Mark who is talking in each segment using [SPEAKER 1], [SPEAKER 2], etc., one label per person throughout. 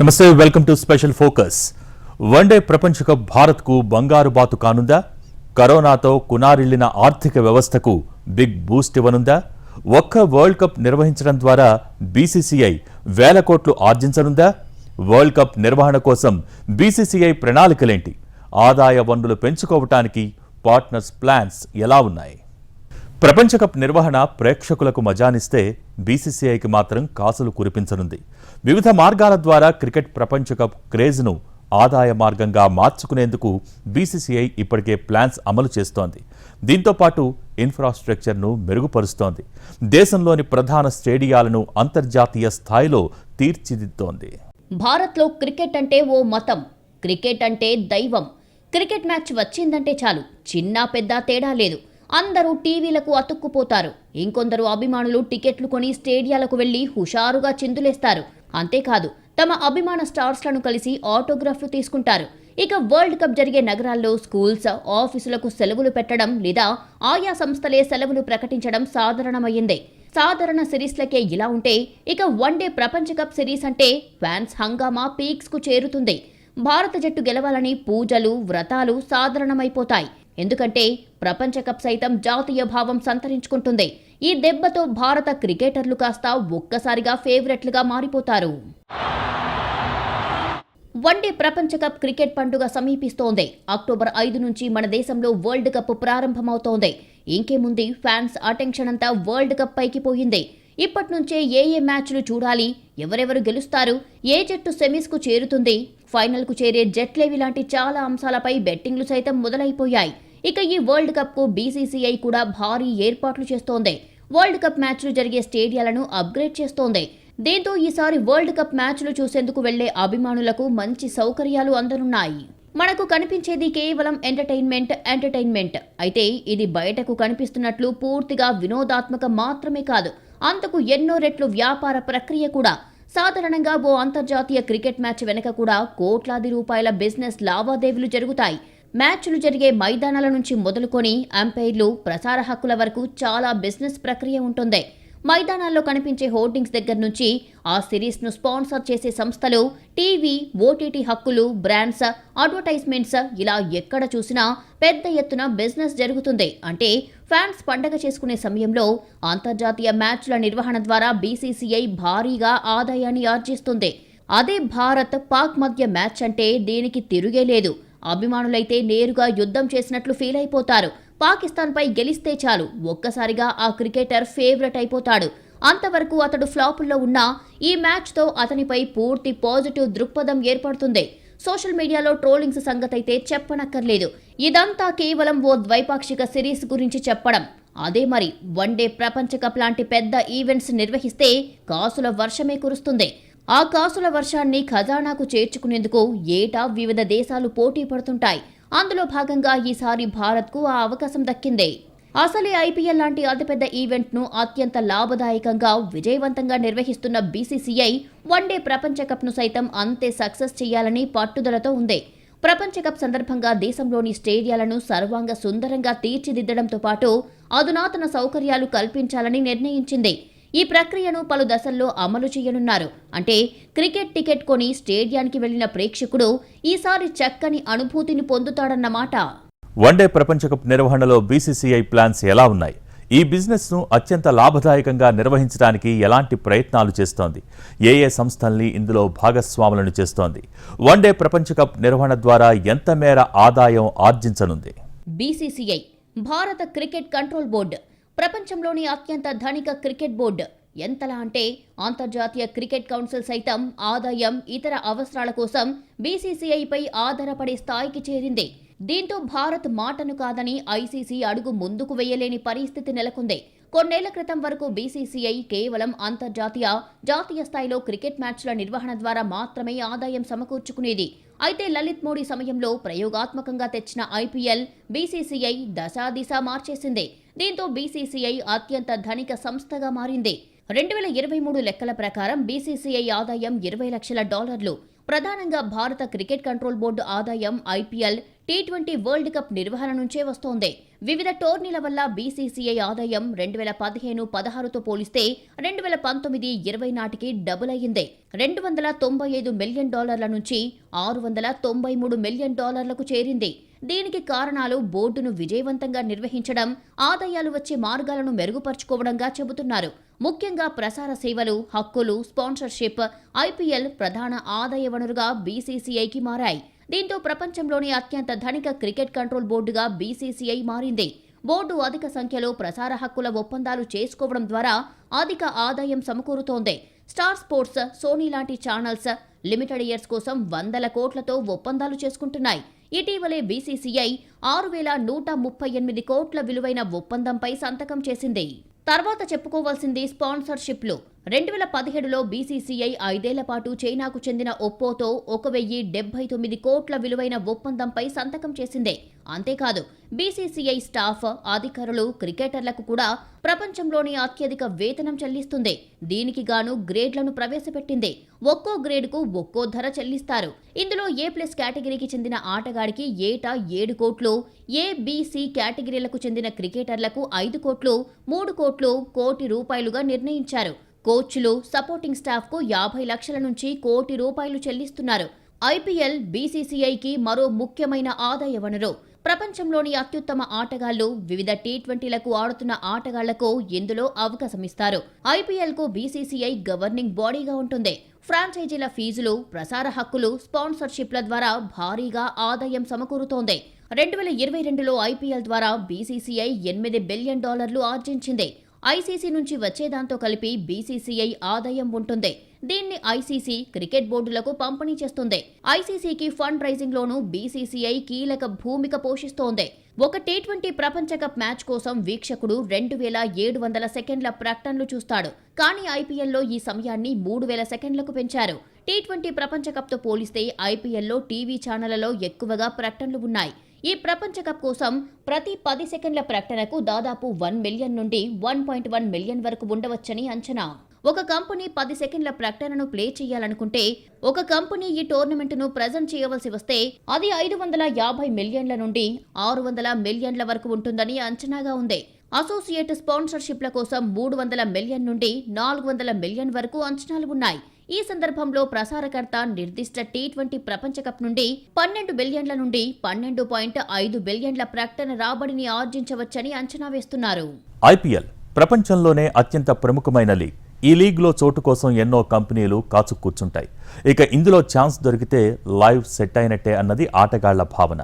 [SPEAKER 1] నమస్తే, welcome to special focus. One day ప్రపంచ cup భారత్కు బంగారు బాతు కానుందా? కరోనాతో కునారిల్లిన ఆర్థిక వ్యవస్థకు బిగ్ బూస్ట్ ఇవ్వనుందా? ఒక్క వరల్డ్ కప్ నిర్వహించడం ద్వారా బీసీసీఐ వేల కోట్లు ఆర్జించనుందా? వరల్డ్ కప్ నిర్వహణ కోసం బీసీసీఐ ప్రణాళికలేంటి? ఆదాయ వనరులు పెంచుకోవటానికి పార్ట్నర్స్ ప్లాన్స్ ఎలా ఉన్నాయి? ప్రపంచ కప్ నిర్వహణ ప్రేక్షకులకు మజానిస్తే బీసీసీఐకి మాత్రం కాసులు కురిపించనుంది. వివిధ మార్గాల ద్వారా క్రికెట్ ప్రపంచ కప్ క్రేజ్ను ఆదాయ మార్గంగా మార్చుకునేందుకు బీసీసీఐ ఇప్పటికే ప్లాన్స్ అమలు చేస్తోంది. దీంతో పాటు ఇన్ఫ్రాస్ట్రక్చర్ను మెరుగుపరుస్తోంది. దేశంలోని ప్రధాన స్టేడియాలను అంతర్జాతీయ స్థాయిలో తీర్చిదిద్దోంది.
[SPEAKER 2] భారత్లో క్రికెట్ అంటే ఓ మతం, క్రికెట్ అంటే దైవం. క్రికెట్ మ్యాచ్ వచ్చిందంటే చాలు, చిన్న పెద్ద తేడా లేదు, అందరూ టీవీలకు అతుక్కుపోతారు. ఇంకొందరు అభిమానులు టికెట్లు కొని స్టేడియాలకు వెళ్లి హుషారుగా చిందులేస్తారు. అంతేకాదు, తమ అభిమాన స్టార్స్లను కలిసి ఆటోగ్రాఫ్లు తీసుకుంటారు. ఇక వరల్డ్ కప్ జరిగే నగరాల్లో స్కూల్స్, ఆఫీసులకు సెలవులు పెట్టడం లేదా ఆయా సంస్థలే సెలవులు ప్రకటించడం సాధారణమయ్యిందే. సాధారణ సిరీస్లకే ఇలా ఉంటే ఇక వన్డే ప్రపంచ కప్ సిరీస్ అంటే ఫ్యాన్స్ హంగామా పీక్స్ కు చేరుతుంది. భారత జట్టు గెలవాలని పూజలు, వ్రతాలు సాధారణమైపోతాయి. ఎందుకంటే ప్రపంచ కప్ సైతం జాతీయ భావం సంతరించుకుంటుంది. ఈ దెబ్బతో భారత క్రికెటర్లు కాస్త ఒక్కసారిగా ఫేవరెట్లుగా మారిపోతారు. వన్డే ప్రపంచ కప్ క్రికెట్ పండుగ సమీపిస్తోంది. అక్టోబర్ 5 నుంచి మన దేశంలో వరల్డ్ కప్ ప్రారంభమవుతోంది. ఇంకేముంది, ఫ్యాన్స్ అటెన్షన్ అంతా వరల్డ్ కప్ పైకి పోయింది. ఇప్పటి నుంచే ఏ మ్యాచ్లు చూడాలి, ఎవరెవరు గెలుస్తారు, ఏ జట్టు సెమీస్కు చేరుతుంది, ఫైనల్కు చేరే జట్లేవి లాంటి చాలా అంశాలపై బెట్టింగ్లు సైతం మొదలైపోయాయి. ఇక ఈ వరల్డ్ కప్కు బీసీసీఐ కూడా భారీ ఏర్పాట్లు చేస్తోంది. వరల్డ్ కప్ మ్యాచ్లు జరిగే స్టేడియాలను అప్గ్రేడ్ చేస్తోంది. దీంతో ఈసారి వరల్డ్ కప్ మ్యాచ్లు చూసేందుకు వెళ్లే అభిమానులకు మంచి సౌకర్యాలు అందనున్నాయి. మనకు కనిపించేది కేవలం ఎంటర్టైన్మెంట్ అయితే ఇది బయటకు కనిపిస్తున్నట్లు పూర్తిగా వినోదాత్మక మాత్రమే కాదు, అంతకు ఎన్నో రెట్లు వ్యాపార ప్రక్రియ కూడా. సాధారణంగా ఓ అంతర్జాతీయ క్రికెట్ మ్యాచ్ వెనక కూడా కోట్లాది రూపాయల బిజినెస్ లావాదేవీలు జరుగుతాయి. మ్యాచ్లు జరిగే మైదానాల నుంచి మొదలుకొని అంపైర్లు, ప్రసార హక్కుల వరకు చాలా బిజినెస్ ప్రక్రియ ఉంటుంది. మైదానాల్లో కనిపించే హోర్డింగ్స్ దగ్గర నుంచి ఆ సిరీస్ను స్పాన్సర్ చేసే సంస్థలు, టీవీ, ఓటీటీ హక్కులు, బ్రాండ్స్, అడ్వర్టైజ్మెంట్స్, ఇలా ఎక్కడ చూసినా పెద్ద ఎత్తున బిజినెస్ జరుగుతుంది. అంటే ఫ్యాన్స్ పండగ చేసుకునే సమయంలో అంతర్జాతీయ మ్యాచ్ల నిర్వహణ ద్వారా బీసీసీఐ భారీగా ఆదాయాన్ని ఆర్జిస్తుంది. అదే భారత్ పాక్ మధ్య మ్యాచ్ అంటే దీనికి తిరుగే లేదు. అభిమానులైతే నేరుగా యుద్ధం చేసినట్లు ఫీల్ అయిపోతారు. పాకిస్తాన్పై గెలిస్తే చాలు, ఒక్కసారిగా ఆ క్రికెటర్ ఫేవరెట్ అయిపోతాడు. అంతవరకు అతడు ఫ్లాపుల్లో ఉన్నా ఈ మ్యాచ్తో అతనిపై పూర్తి పాజిటివ్ దృక్పథం ఏర్పడుతుంది. సోషల్ మీడియాలో ట్రోలింగ్స్ సంగతైతే చెప్పనక్కర్లేదు. ఇదంతా కేవలం ఓ ద్వైపాక్షిక సిరీస్ గురించి చెప్పడం. అదే మరి వన్డే ప్రపంచ కప్ లాంటి పెద్ద ఈవెంట్స్ నిర్వహిస్తే కాసుల వర్షమే కురుస్తుంది. ఆ కాసుల వర్షాన్ని ఖజానాకు చేర్చుకునేందుకు ఏటా వివిధ దేశాలు పోటీ పడుతుంటాయి. అందులో భాగంగా ఈసారి భారత్కు ఆ అవకాశం దక్కింది. అసలే ఐపీఎల్ లాంటి అతిపెద్ద ఈవెంట్ను అత్యంత లాభదాయకంగా, విజయవంతంగా నిర్వహిస్తున్న బీసీసీఐ వన్డే ప్రపంచ కప్ను సైతం అంతే సక్సెస్ చేయాలని పట్టుదలతో ఉంది. ప్రపంచ కప్ సందర్భంగా దేశంలోని స్టేడియాలను సర్వాంగ సుందరంగా తీర్చిదిద్దడంతో పాటు అధునాతన సౌకర్యాలు కల్పించాలని నిర్ణయించింది. ఈ ప్రక్రియను పలు దశల్లో అమలు చేయనున్నారు. అంటే క్రికెట్ టికెట్ కొని స్టేడియానికి వెళ్లిన ప్రేక్షకుడు ఈసారి చక్కని అనుభూతిని పొందుతాడన్నమాట.
[SPEAKER 1] వన్డే ప్రపంచ కప్ నిర్వహణలో బీసీసీఐ ప్లాన్స్ ఎలా ఉన్నాయి? ఈ బిజినెస్ను అత్యంత లాభదాయకంగా నిర్వహించడానికి ఎలాంటి ప్రయత్నాలు చేస్తోంది? ఏ సంస్థల్ని ఇందులో భాగస్వాములను చేస్తోంది? వన్డే ప్రపంచ కప్ నిర్వహణ ద్వారా ఎంత మేర ఆదాయం ఆర్జించనుంది?
[SPEAKER 2] బీసీసీఐ భారత క్రికెట్ కంట్రోల్ బోర్డు ప్రపంచంలోని అత్యంత ధనిక క్రికెట్ బోర్డు. ఎంతలా అంటే అంతర్జాతీయ క్రికెట్ కౌన్సిల్ సైతం ఆదాయం, ఇతర అవసరాల కోసం బీసీసీఐపై ఆధారపడే స్థాయికి చేరింది. దీంతో భారత్ మాటను కాదని ఐసీసీ అడుగు ముందుకు వేయలేని పరిస్థితి నెలకొంది. కొన్నేళ్ల క్రితం వరకు బీసీసీఐ కేవలం అంతర్జాతీయ, జాతీయ స్థాయిలో క్రికెట్ మ్యాచ్ల నిర్వహణ ద్వారా మాత్రమే ఆదాయం సమకూర్చుకునేది. అయితే లలిత్ మోడీ సమయంలో ప్రయోగాత్మకంగా తెచ్చిన ఐపీఎల్ బీసీసీఐ దశాదిశ మార్చేసింది. దీంతో బీసీసీఐ అత్యంత ధనిక సంస్థగా మారింది. 2023 లెక్కల ప్రకారం బీసీసీఐ ఆదాయం $20 లక్షల. ప్రధానంగా భారత క్రికెట్ కంట్రోల్ బోర్డు ఆదాయం ఐపీఎల్, టీ20 వరల్డ్ కప్ నిర్వహణ నుంచే వస్తోంది. వివిధ టోర్నీల వల్ల బీసీసీఐ ఆదాయం 2015-16తో పోలిస్తే 2019-20 నాటికి డబుల్ అయ్యింది. $295 మిలియన్ నుంచి $693 మిలియన్ చేరింది. దీనికి కారణాలు బోర్డును విజయవంతంగా నిర్వహించడం, ఆదాయాలు వచ్చే మార్గాలను మెరుగుపరుచుకోవడంగా చెబుతున్నారు. ముఖ్యంగా ప్రసార సేవలు, హక్కులు, స్పాన్సర్షిప్, ఐపీఎల్ ప్రధాన ఆదాయ వనరుగా బీసీసీఐకి మారాయి. దీంతో ప్రపంచంలోని అత్యంత ధనిక క్రికెట్ కంట్రోల్ బోర్డుగా బీసీసీఐ మారింది. బోర్డు అధిక సంఖ్యలో ప్రసార హక్కుల ఒప్పందాలు చేసుకోవడం ద్వారా అధిక ఆదాయం సమకూరుతోంది. స్టార్ స్పోర్ట్స్, సోనీ లాంటి ఛానల్స్ లిమిటెడ్ ఇయర్స్ కోసం వందల కోట్లతో ఒప్పందాలు చేసుకుంటున్నాయి. ఇటీవలే బీసీసీఐ 6,138 కోట్ల విలువైన ఒప్పందంపై సంతకం చేసింది. తర్వాత చెప్పుకోవాల్సింది స్పాన్సర్షిప్లు. 2017లో బీసీసీఐ 5 ఏళ్ల పాటు చైనాకు చెందిన ఒప్పోతో 1,079 కోట్ల విలువైన ఒప్పందంపై సంతకం చేసింది. అంతేకాదు బీసీసీఐ స్టాఫ్, అధికారులు, క్రికెటర్లకు కూడా ప్రపంచంలోని అత్యధిక వేతనం చెల్లిస్తుంది. దీనికి గాను గ్రేడ్లను ప్రవేశపెట్టింది. ఒక్కో గ్రేడ్కు ఒక్కో ధర చెల్లిస్తారు. ఇందులో A+ కేటగిరీకి చెందిన ఆటగాడికి ఏటా 7 కోట్లు, A, B, C కేటగిరీలకు చెందిన క్రికెటర్లకు 5 కోట్లు, 3 కోట్లు, కోటి రూపాయలుగా నిర్ణయించారు. కోచ్లు, సపోర్టింగ్ స్టాఫ్కు 50 లక్షల నుంచి కోటి రూపాయలు చెల్లిస్తున్నారు. ఐపీఎల్ బీసీసీఐకి మరో ముఖ్యమైన ఆదాయ వనరు. ప్రపంచంలోని అత్యుత్తమ ఆటగాళ్లు, వివిధ టీ20లకు ఆడుతున్న ఆటగాళ్లకు ఇందులో అవకాశమిస్తారు. ఐపీఎల్కు బీసీసీఐ గవర్నింగ్ బాడీగా ఉంటుంది. ఫ్రాంచైజీల ఫీజులు, ప్రసార హక్కులు, స్పాన్సర్షిప్ల ద్వారా భారీగా ఆదాయం సమకూరుతోంది. 2022లో ఐపీఎల్ ద్వారా బీసీసీఐ $8 బిలియన్ ఆర్జించింది. ఐసీసీ నుంచి వచ్చేదాంతో కలిపి బీసీసీఐ ఆదాయం ఉంటుంది. దీన్ని ఐసీసీ, క్రికెట్ బోర్డులకు పంపిణీ చేస్తుంది. ఐసీసీకి ఫండ్ రైజింగ్ లోనూ బీసీసీఐ కీలక భూమిక పోషిస్తోంది. ఒక టీ20 ప్రపంచ కప్ మ్యాచ్ కోసం వీక్షకుడు 2,700 సెకండ్ల ప్రకటనలు చూస్తాడు. కానీ ఐపీఎల్లో ఈ సమయాన్ని 3,000 సెకండ్లకు పెంచారు. టీ20 ప్రపంచ కప్తో పోలిస్తే ఐపీఎల్లో టీవీ ఛానళ్లలో ఎక్కువగా ప్రకటనలు ఉన్నాయి. ఈ ప్రపంచ కప్ కోసం ప్రతి 10 సెకండ్ల ప్రకటనకు దాదాపు 1 మిలియన్ నుండి 1.1 మిలియన్ వరకు ఉండవచ్చని అంచనా. ఒక కంపెనీ 10 సెకండ్ల ప్రకటనను ప్లే చేయాలనుకుంటే, ఒక కంపెనీ ఈ టోర్నమెంటును ప్రజెంట్ చేయవలసి వస్తే అది 550 మిలియన్ల నుండి 600 మిలియన్ల వరకు ఉంటుందని అంచనాగా ఉంది. అసోసియేట్ స్పాన్సర్షిప్ల కోసం 300 మిలియన్ నుండి 400 మిలియన్ వరకు అంచనాలు ఉన్నాయి. ఈ సందర్భంలో ప్రసారకర్త నిర్దిష్ట టీ20 ప్రపంచ కప్ నుండి 12 బిలియన్ల నుండి 12.5 బిలియన్ల ప్రకటన రాబడిని ఆర్జించవచ్చని అంచనా వేస్తున్నారు.
[SPEAKER 1] ఐపీఎల్ ప్రపంచంలోనే అత్యంత ప్రముఖమైన లీగ్. ఈ లీగ్లో చోటు కోసం ఎన్నో కంపెనీలు కాచు కూర్చుంటాయి. ఇక ఇందులో ఛాన్స్ దొరికితే లైవ్ సెట్ అయినట్టే అన్నది ఆటగాళ్ల భావన.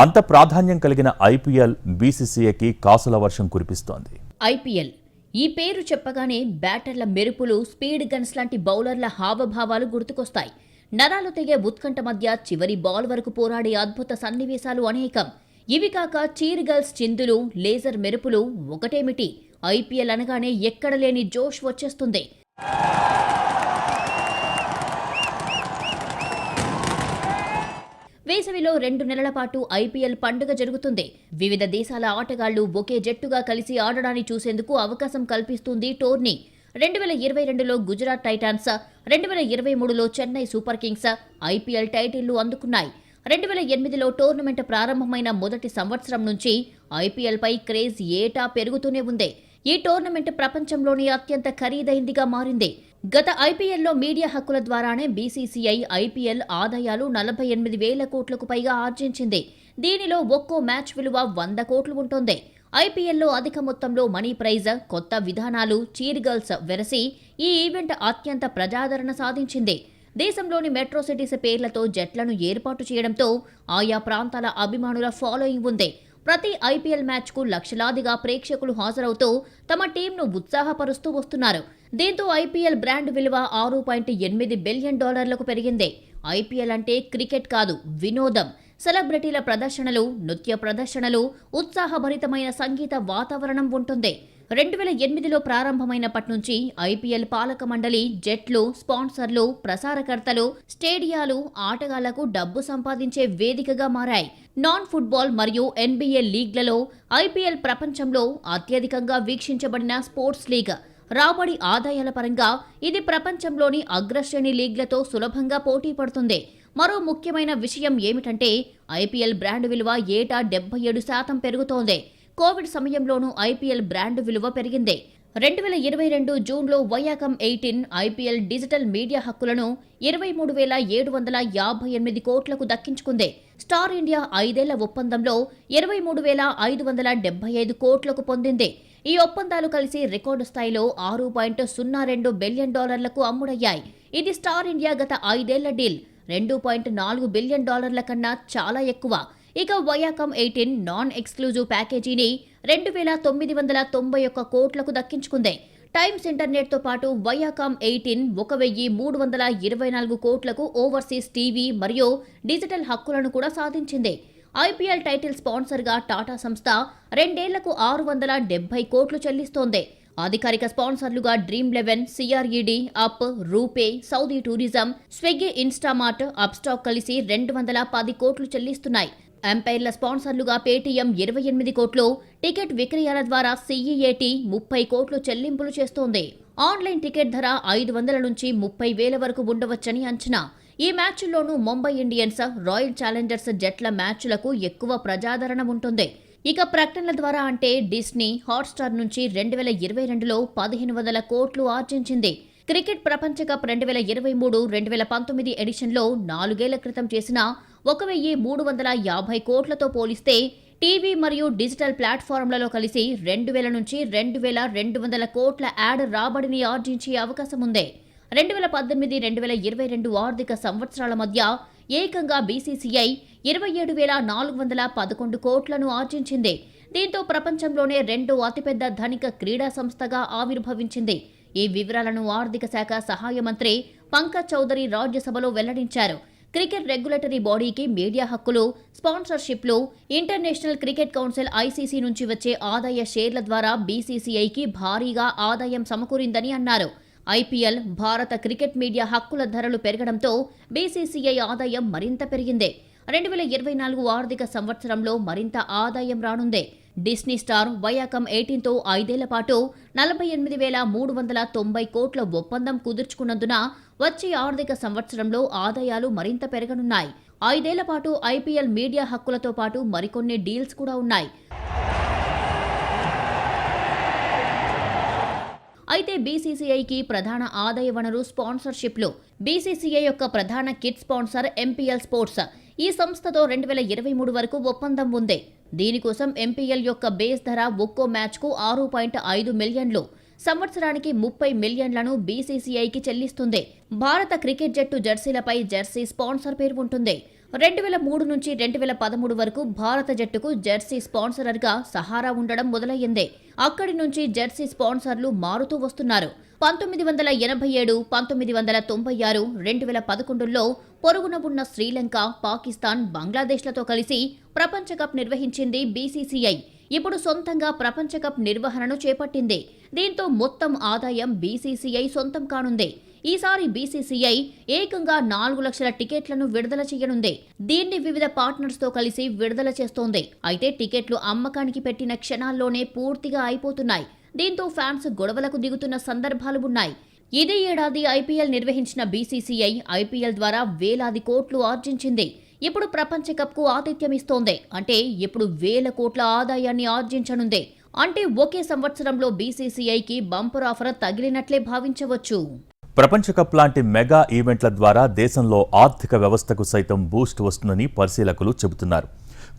[SPEAKER 1] అంత ప్రాధాన్యం కలిగిన ఐపీఎల్ బీసీసీఐకి కాసుల వర్షం కురిపిస్తోంది.
[SPEAKER 2] ఐపీఎల్ ఈ పేరు చెప్పగానే బ్యాటర్ల మెరుపులు, స్పీడ్ గన్స్ లాంటి బౌలర్ల హావభావాలు గుర్తుకొస్తాయి. నరాలు తెగే ఉత్కంఠ మధ్య చివరి బాల్ వరకు పోరాడే అద్భుత సన్నివేశాలు అనేకం. ఇవి కాక చీర్ గర్ల్స్ చిందులు, లేజర్ మెరుపులు ఒకటేమిటి, ఐపీఎల్ అనగానే ఎక్కడలేని జోష్ వచ్చేస్తుంది. వేసవిలో 2 నెలల పాటు ఐపీఎల్ పండుగ జరుగుతుంది. వివిధ దేశాల ఆటగాళ్లు ఒకే జట్టుగా కలిసి ఆడడాన్ని చూసేందుకు అవకాశం కల్పిస్తుంది టోర్నీ. 2022లో గుజరాత్ టైటాన్స్, 2023లో చెన్నై సూపర్ కింగ్స్ ఐపీఎల్ టైటిళ్లు అందుకున్నాయి. 2008లో టోర్నమెంట్ ప్రారంభమైన మొదటి సంవత్సరం నుంచి ఐపీఎల్ పై క్రేజ్ ఏటా పెరుగుతూనే ఉంది. ఈ టోర్నమెంట్ ప్రపంచంలోని అత్యంత ఖరీదైందిగా మారింది. గత ఐపీఎల్లో మీడియా హక్కుల ద్వారానే బీసీసీఐ ఐపీఎల్ ఆదాయాలు 48,000 కోట్లకు పైగా ఆర్జించింది. దీనిలో ఒక్కో మ్యాచ్ విలువ 100 కోట్లు ఉంటుంది. ఐపీఎల్లో అధిక మొత్తంలో మనీ ప్రైజ్, కొత్త విధానాలు, చీర్ గర్ల్స్ వెరసి ఈ ఈవెంట్ అత్యంత ప్రజాదరణ సాధించింది. దేశంలోని మెట్రో సిటీస్ పేర్లతో జట్లను ఏర్పాటు చేయడంతో ఆయా ప్రాంతాల అభిమానుల ఫాలోయింగ్ ఉంది. ప్రతి ఐపీఎల్ మ్యాచ్కు లక్షలాదిగా ప్రేక్షకులు హాజరవుతూ తమ టీంను ఉత్సాహపరుస్తూ వస్తున్నారు. దీంతో ఐపీఎల్ బ్రాండ్ విలువ $6.8 బిలియన్ పెరిగింది. ఐపీఎల్ అంటే క్రికెట్ కాదు, వినోదం. సెలబ్రిటీల ప్రదర్శనలు, నృత్య ప్రదర్శనలు, ఉత్సాహభరితమైన సంగీత వాతావరణం ఉంటుంది. 2008లో ప్రారంభమైనప్పటి నుంచి ఐపీఎల్ పాలక మండలి, జట్లు, స్పాన్సర్లు, ప్రసారకర్తలు, స్టేడియాలు ఆటగాళ్లకు డబ్బు సంపాదించే వేదికగా మారాయి. నాన్ ఫుట్బాల్ మరియు ఎన్బీఏ లీగ్లలో ఐపీఎల్ ప్రపంచంలో అత్యధికంగా వీక్షించబడిన స్పోర్ట్స్ లీగ్. రాబడి ఆదాయాల పరంగా ఇది ప్రపంచంలోని అగ్రశ్రేణి లీగ్లతో సులభంగా పోటీ పడుతుంది. మరో ముఖ్యమైన విషయం ఏమిటంటే ఐపీఎల్ బ్రాండ్ విలువ ఏటా 77% పెరుగుతోంది. కోవిడ్ సమయంలోనూ ఐపీఎల్ బ్రాండ్ విలువ పెరిగింది. 2022 జూన్లో వయాకమ్ 18 ఐపీఎల్ డిజిటల్ మీడియా హక్కులను 23,758 కోట్లకు దక్కించుకుంది. స్టార్ ఇండియా 5 ఏళ్ల ఒప్పందంలో 23,575 కోట్లకు పొందింది. ఈ ఒప్పందాలు కలిసి రికార్డు స్థాయిలో $6.02 బిలియన్ అమ్ముడయ్యాయి. ఇది స్టార్ ఇండియా గత 5 ఏళ్ల డీల్ $2.4 బిలియన్ కన్నా చాలా ఎక్కువ. ఇక వయాకమ్ 18 నాన్ ఎక్స్క్లూజివ్ ప్యాకేజీని 2,991 కోట్లకు దక్కించుకుంది. టైమ్స్ ఇంటర్నెట్తో పాటు వయాకామ్ 18 1,324 కోట్లకు ఓవర్సీస్ టీవీ మరియు డిజిటల్ హక్కులను కూడా సాధించింది. ఐపీఎల్ టైటిల్ స్పాన్సర్గా టాటా సంస్థ 2 ఏళ్లకు 670 కోట్లు చెల్లిస్తోంది. అధికారిక స్పాన్సర్లుగా డ్రీమ్11, సిఆర్ఈడి, అప్, రూపే, సౌదీ టూరిజం, స్విగ్గీ, ఇన్స్టామార్ట్, అప్స్టాక్ కలిసి 210 కోట్లు చెల్లిస్తున్నాయి. ఎంపైర్ల స్పాన్సర్లుగా పేటీఎం 28 కోట్లు, టికెట్ విక్రయాల ద్వారా సీఈఏటీ 30 కోట్లు చెల్లింపులు చేస్తోంది. ఆన్లైన్ టికెట్ ధర 500 నుంచి 30,000 వరకు ఉండవచ్చని అంచనా. ఈ మ్యాచ్ల్లోనూ ముంబై ఇండియన్స్, రాయల్ ఛాలెంజర్స్ జట్ల మ్యాచ్లకు ఎక్కువ ప్రజాదరణ ఉంటుంది. ఇక ప్రకటనల ద్వారా అంటే డిస్నీ హాట్స్టార్ నుంచి 2022లో 1,500 కోట్లు ఆర్జించింది. క్రికెట్ ప్రపంచ కప్ 2023-2019 ఎడిషన్లో 4 ఏళ్ల క్రితం చేసిన 1,350 కోట్లతో పోలిస్తే టీవీ మరియు డిజిటల్ ప్లాట్ఫారంలలో కలిసి 2,000 నుంచి 2,200 కోట్ల యాడ్ రాబడిని ఆర్జించే అవకాశం ఉంది. 2018-2022 ఆర్థిక సంవత్సరాల మధ్య ఏకంగా బీసీసీఐ 27,411 కోట్లను ఆర్జించింది. దీంతో ప్రపంచంలోనే రెండో అతిపెద్ద ధనిక క్రీడా సంస్థగా ఆవిర్భవించింది. ఈ వివరాలను ఆర్థిక శాఖ సహాయ మంత్రి పంకజ్ చౌదరి రాజ్యసభలో వెల్లడించారు. క్రికెట్ రెగ్యులేటరీ బాడీకి మీడియా హక్కులు, స్పాన్సర్షిప్లు, ఇంటర్నేషనల్ క్రికెట్ కౌన్సిల్ ఐసీసీ నుంచి వచ్చే ఆదాయ షేర్ల ద్వారా బీసీసీఐకి భారీగా ఆదాయం సమకూరిందని అన్నారు. ఐపీఎల్, భారత క్రికెట్ మీడియా హక్కుల ధరలు పెరగడంతో బీసీసీఐ ఆదాయం మరింత పెరిగింది. 2024 ఆర్థిక సంవత్సరంలో మరింత ఆదాయం రానుంది. డిస్నీ స్టార్ వయాకమ్ 18తో 5 ఏళ్ల పాటు 48,390 కోట్ల ఒప్పందం కుదుర్చుకున్నందున వచ్చే ఆర్థిక సంవత్సరంలో ఆదాయాలు మరింత పెరగనున్నాయి. 5 ఏళ్ల పాటు ఐపీఎల్ మీడియా హక్కులతో పాటు మరికొన్ని డీల్స్ కూడా ఉన్నాయి. అయితే బీసీసీఐకి ప్రధాన ఆదాయ వనరు స్పాన్సర్షిప్లు. బీసీసీఐ యొక్క ప్రధాన కిట్ స్పాన్సర్ ఎంపీఎల్ స్పోర్ట్స్. ఈ సంస్థతో 2023 వరకు ఒప్పందం ఉంది. దీనికోసం ఎంపీఎల్ యొక్క బేస్ ధర ఒక్కో మ్యాచ్కు 6.5 మిలియన్లు, సంవత్సరానికి 30 మిలియన్లను బీసీసీఐకి చెల్లిస్తుంది. భారత క్రికెట్ జట్టు జెర్సీలపై జెర్సీ స్పాన్సర్ పేరు ఉంటుంది. 2003 నుంచి 2013 వరకు భారత జట్టుకు జెర్సీ స్పాన్సరర్గా సహారా ఉండడం మొదలయ్యింది. అక్కడి నుంచి జెర్సీ స్పాన్సర్లు మారుతూ వస్తున్నారు. 1987, 1996, 2011లో పొరుగున ఉన్న శ్రీలంక, పాకిస్తాన్, బంగ్లాదేశ్లతో కలిసి ప్రపంచ కప్ నిర్వహించింది బీసీసీఐ. ఇప్పుడు సొంతంగా ప్రపంచ కప్ నిర్వహణను చేపట్టింది. దీంతో మొత్తం ఆదాయం బీసీసీఐ సొంతం కానుంది. ఈసారి బీసీసీఐ ఏకంగా 4 లక్షల టికెట్లను విడుదల చేయనుంది. దీన్ని వివిధ పార్ట్నర్స్ తో కలిసి విడుదల చేస్తోంది. అయితే టికెట్లు అమ్మకానికి పెట్టిన క్షణాల్లోనే పూర్తిగా అయిపోతున్నాయి. దీంతో ఫ్యాన్స్ గొడవలకు దిగుతున్న సందర్భాలు ఉన్నాయి. ఇదే ఏడాది ఐపీఎల్ నిర్వహించిన బీసీసీఐ ఐపీఎల్ ద్వారా వేలాది కోట్లు ఆర్జించింది. ఇప్పుడు ప్రపంచ కప్కు ఆతిథ్యమిస్తోంది. అంటే ఇప్పుడు 1,000 కోట్ల ఆదాయాన్ని ఆర్జించనుంది. అంటే ఒకే సంవత్సరంలో బీసీసీఐకి బంపర్ ఆఫర్ తగిలినట్లే భావించవచ్చు.
[SPEAKER 1] ప్రపంచ కప్ లాంటి మెగా ఈవెంట్ల ద్వారా దేశంలో ఆర్థిక వ్యవస్థకు సైతం బూస్ట్ వస్తుందని పరిశీలకులు చెబుతున్నారు.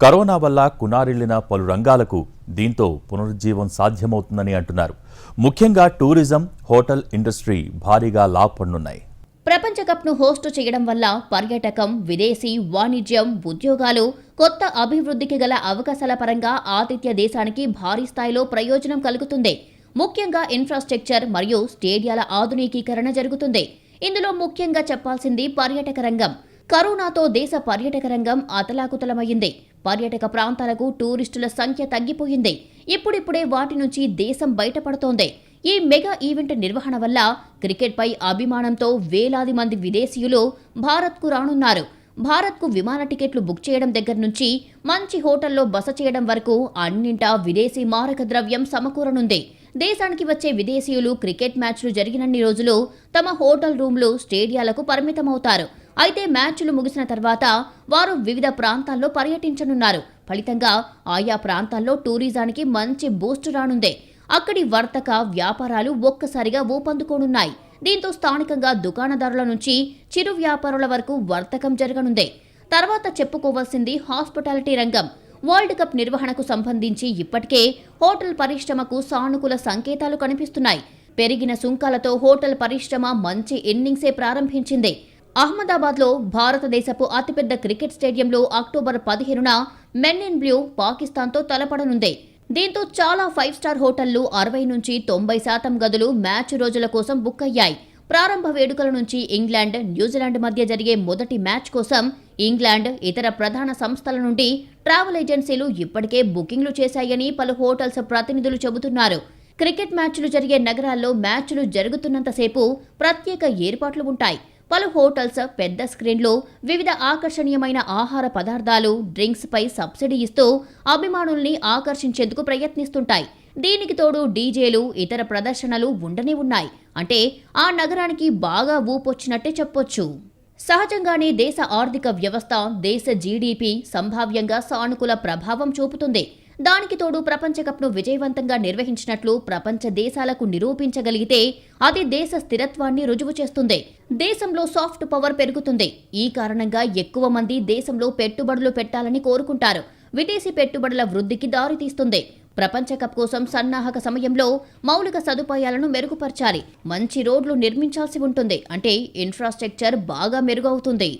[SPEAKER 1] కరోనా వల్ల కునారిల్లిన పలు రంగాలకు దీంతో పునరుజ్జీవం సాధ్యమవుతుందని అంటున్నారు. ముఖ్యంగా టూరిజం, హోటల్ ఇండస్ట్రీ భారీగా లాభపడనున్నాయి.
[SPEAKER 2] ప్రపంచ కప్ను హోస్ట్ చేయడం వల్ల పర్యాటకం, విదేశీ వాణిజ్యం, ఉద్యోగాలు, కొత్త అభివృద్ధికి గల అవకాశాల పరంగా ఆతిథ్య దేశానికి భారీ స్థాయిలో ప్రయోజనం కలుగుతుంది. ముఖ్యంగా ఇన్ఫ్రాస్ట్రక్చర్ మరియు స్టేడియాల ఆధునికీకరణ జరుగుతుంది. ఇందులో ముఖ్యంగా చెప్పాల్సింది పర్యాటక రంగం. కరోనాతో దేశ పర్యాటక రంగం అతలాకుతలమైంది. పర్యాటక ప్రాంతాలకు టూరిస్టుల సంఖ్య తగ్గిపోయింది. ఇప్పుడిప్పుడే వాటి నుంచి దేశం బయటపడుతోంది. ఈ మెగా ఈవెంట్ నిర్వహణ వల్ల క్రికెట్పై అభిమానంతో వేలాది మంది విదేశీయులు భారత్కు రానున్నారు. భారత్కు విమాన టికెట్లు బుక్ చేయడం దగ్గర నుంచి మంచి హోటల్లో బస చేయడం వరకు అన్నింటా విదేశీ మారక ద్రవ్యం సమకూరనుంది. దేశానికి వచ్చే విదేశీయులు క్రికెట్ మ్యాచ్లు జరిగినన్ని రోజులు తమ హోటల్ రూమ్లు, స్టేడియాలకు పరిమితమవుతారు. అయితే మ్యాచ్లు ముగిసిన తర్వాత వారు వివిధ ప్రాంతాల్లో పర్యటించనున్నారు. ఫలితంగా ఆయా ప్రాంతాల్లో టూరిజానికి మంచి బూస్ట్ రానుంది. అక్కడి వర్తక, వ్యాపారాలు ఒక్కసారిగా ఊపందుకోనున్నాయి. దీంతో స్థానికంగా దుకాణదారుల నుంచి చిరు వ్యాపారుల వరకు వర్తకం జరగనుంది. తర్వాత చెప్పుకోవాల్సింది హాస్పిటాలిటీ రంగం. వరల్డ్ కప్ నిర్వహణకు సంబంధించి ఇప్పటికే హోటల్ పరిశ్రమకు సానుకూల సంకేతాలు కనిపిస్తున్నాయి. పెరిగిన సుంకాలతో హోటల్ పరిశ్రమ మంచి ఇన్నింగ్సే ప్రారంభించింది. అహ్మదాబాద్లో భారతదేశపు అతిపెద్ద క్రికెట్ స్టేడియంలో అక్టోబర్ 15న మెన్ ఇన్ బ్లూ పాకిస్తాన్తో తలపడనుంది. దీంతో చాలా 5 స్టార్ హోటళ్లు 60 నుంచి 90% గదులు మ్యాచ్ రోజుల కోసం బుక్ అయ్యాయి. ప్రారంభ వేడుకల నుంచి ఇంగ్లాండ్, న్యూజిలాండ్ మధ్య జరిగే మొదటి మ్యాచ్ కోసం ఇంగ్లాండ్, ఇతర ప్రధాన సంస్థల నుండి ట్రావెల్ ఏజెన్సీలు ఇప్పటికే బుకింగ్లు చేశాయని పలు హోటల్స్ ప్రతినిధులు చెబుతున్నారు. క్రికెట్ మ్యాచ్లు జరిగే నగరాల్లో మ్యాచ్లు జరుగుతున్నంతసేపు ప్రత్యేక ఏర్పాట్లు ఉంటాయి. పలు హోటల్స్ పెద్ద స్క్రీన్లు, వివిధ ఆకర్షణీయమైన ఆహార పదార్థాలు, డ్రింక్స్ పై సబ్సిడీ ఇస్తూ అభిమానుల్ని ఆకర్షించేందుకు ప్రయత్నిస్తుంటాయి. దీనికి తోడు డీజేలు, ఇతర ప్రదర్శనలు ఉండనే ఉన్నాయి. అంటే ఆ నగరానికి బాగా ఊపొచ్చినట్టే చెప్పొచ్చు. సహజంగానే దేశ ఆర్థిక వ్యవస్థ, దేశ జీడీపీ సంభావ్యంగా సానుకూల ప్రభావం చూపుతుంది. దానికి తోడు ప్రపంచ కప్ను విజయవంతంగా నిర్వహించినట్లు ప్రపంచ దేశాలకు నిరూపించగలిగితే అది దేశ స్థిరత్వాన్ని రుజువు చేస్తుంది. దేశంలో సాఫ్ట్ పవర్ పెరుగుతుంది. ఈ కారణంగా ఎక్కువ మంది దేశంలో పెట్టుబడులు పెట్టాలని కోరుకుంటారు. విదేశీ పెట్టుబడుల వృద్ధికి దారితీస్తుంది. ప్రపంచ కప్ కోసం సన్నాహక సమయంలో మౌలిక సదుపాయాలను మెరుగుపరచాలి. మంచి రోడ్లు నిర్మించాల్సి ఉంటుంది. అంటే ఇన్ఫ్రాస్ట్రక్చర్ బాగా మెరుగవుతుంది.